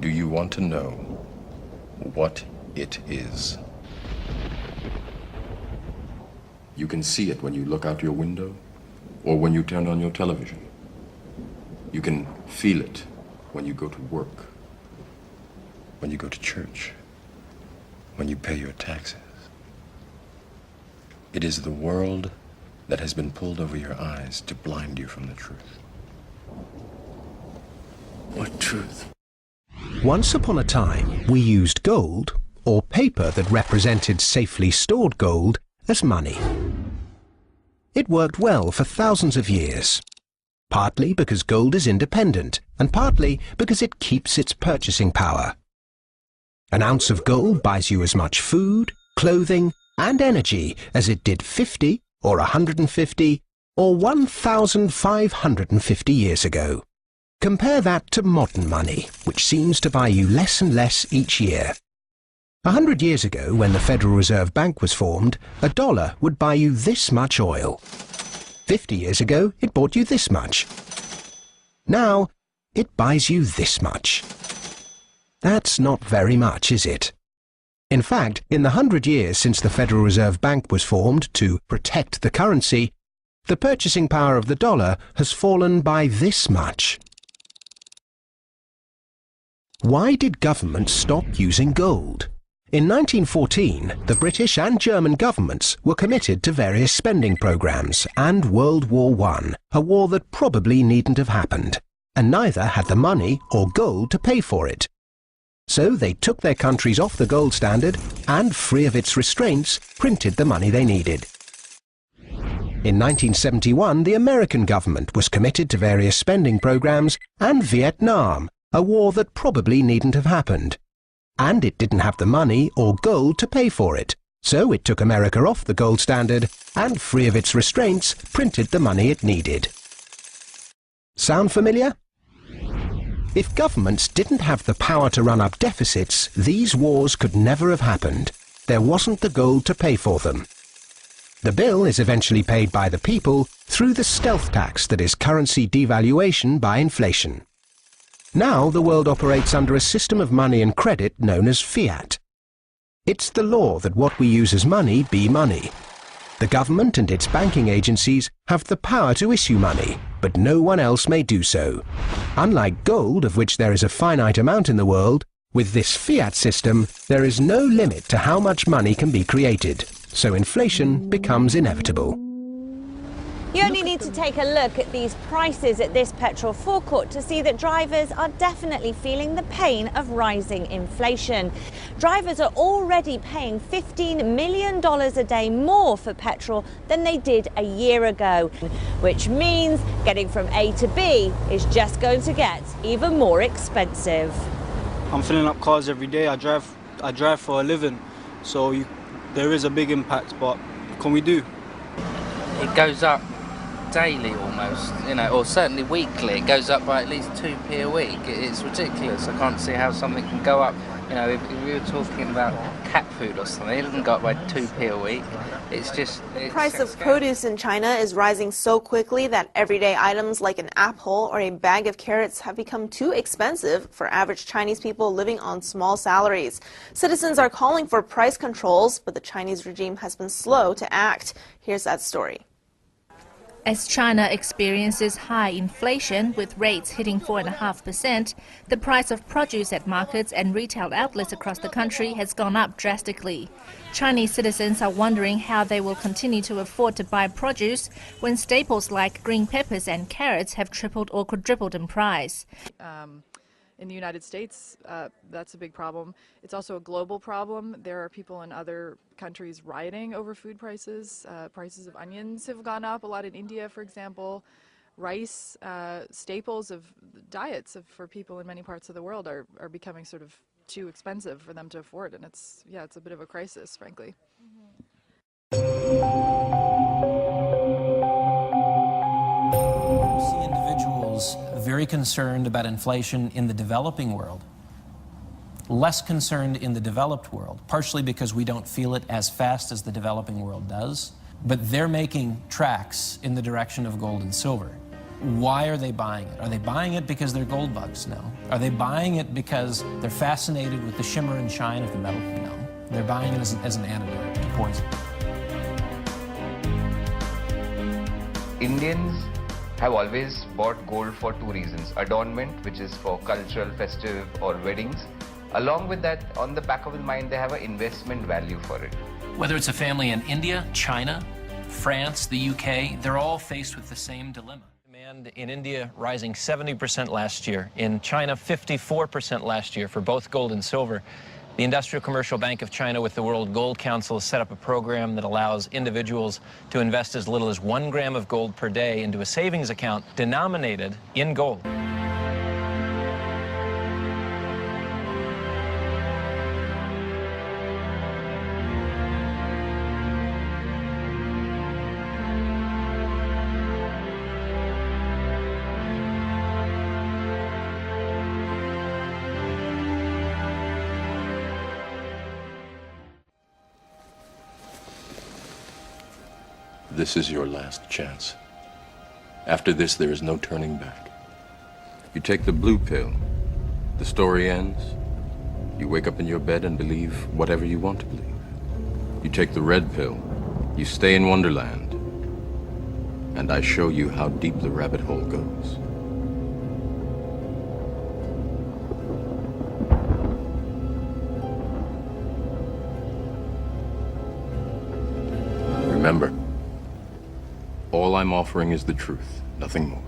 Do you want to know what it is? You can see it when you look out your window or when you turn on your television. You can feel it when you go to work, when you go to church, when you pay your taxes. It is the world that has been pulled over your eyes to blind you from the truth. What truth? Once upon a time, we used gold, or paper that represented safely stored gold, as money. It worked well for thousands of years, partly because gold is independent, and partly because it keeps its purchasing power. An ounce of gold buys you as much food, clothing, and energy as it did 50, or 150, or 1,550 years ago. Compare that to modern money, which seems to buy you less and less each year. 100 years ago, when the Federal Reserve Bank was formed, $1 would buy you this much oil. 50 years ago, it bought you this much. Now, it buys you this much. That's not very much, is it? In fact, in the 100 years since the Federal Reserve Bank was formed to protect the currency, the purchasing power of the dollar has fallen by this much. Why did governments stop using gold? In 1914, the British and German governments were committed to various spending programs and World War I, a war that probably needn't have happened, and neither had the money or gold to pay for it. So they took their countries off the gold standard and, free of its restraints, printed the money they needed. In 1971, the American government was committed to various spending programs and Vietnam, a war that probably needn't have happened. And it didn't have the money or gold to pay for it, so it took America off the gold standard and, free of its restraints, printed the money it needed. Sound familiar? If governments didn't have the power to run up deficits, these wars could never have happened. There wasn't the gold to pay for them. The bill is eventually paid by the people through the stealth tax that is currency devaluation by inflation. Now the world operates under a system of money and credit known as fiat. It's the law that what we use as money be money. The government and its banking agencies have the power to issue money, but no one else may do so. Unlike gold, of which there is a finite amount in the world, with this fiat system, there is no limit to how much money can be created, so inflation becomes inevitable. You only need to take a look at these prices at this petrol forecourt to see that drivers are definitely feeling the pain of rising inflation. Drivers are already paying $15 million a day more for petrol than they did a year ago, which means getting from A to B is just going to get even more expensive. I'm filling up cars every day. I drive for a living, so there is a big impact, but what can we do? It goes up daily almost, or certainly weekly. It goes up by at least 2p a week. It's ridiculous. I can't see how something can go up. If we were talking about cat food or something, it doesn't go up by 2p a week. It's the price of produce in China is rising so quickly that everyday items like an apple or a bag of carrots have become too expensive for average Chinese people living on small salaries. Citizens are calling for price controls, but the Chinese regime has been slow to act. Here's that story. As China experiences high inflation, with rates hitting 4.5%, the price of produce at markets and retail outlets across the country has gone up drastically. Chinese citizens are wondering how they will continue to afford to buy produce when staples like green peppers and carrots have tripled or quadrupled in price. In the United States, that's a big problem. It's also a global problem. There are people in other countries rioting over food prices. Prices of onions have gone up a lot in India, for example. Rice, staples of diets for people in many parts of the world are becoming sort of too expensive for them to afford, and it's a bit of a crisis, frankly. Very concerned about inflation in the developing world, less concerned in the developed world, partially because we don't feel it as fast as the developing world does, but they're making tracks in the direction of gold and silver. Why are they buying it? Are they buying it because they're gold bugs? No. Are they buying it because they're fascinated with the shimmer and shine of the metal? No. They're buying it as an antidote to poison. Indians have always bought gold for two reasons: adornment, which is for cultural, festive or weddings. Along with that, on the back of his mind, they have an investment value for it. Whether it's a family in India, China, France, the UK, they're all faced with the same dilemma. Demand in India rising 70% last year. In China, 54% last year for both gold and silver. The Industrial Commercial Bank of China with the World Gold Council has set up a program that allows individuals to invest as little as 1 gram of gold per day into a savings account denominated in gold. This is your last chance. After this, there is no turning back. You take the blue pill, the story ends. You wake up in your bed and believe whatever you want to believe. You take the red pill, you stay in Wonderland, and I show you how deep the rabbit hole goes. Remember, all I'm offering is the truth, nothing more.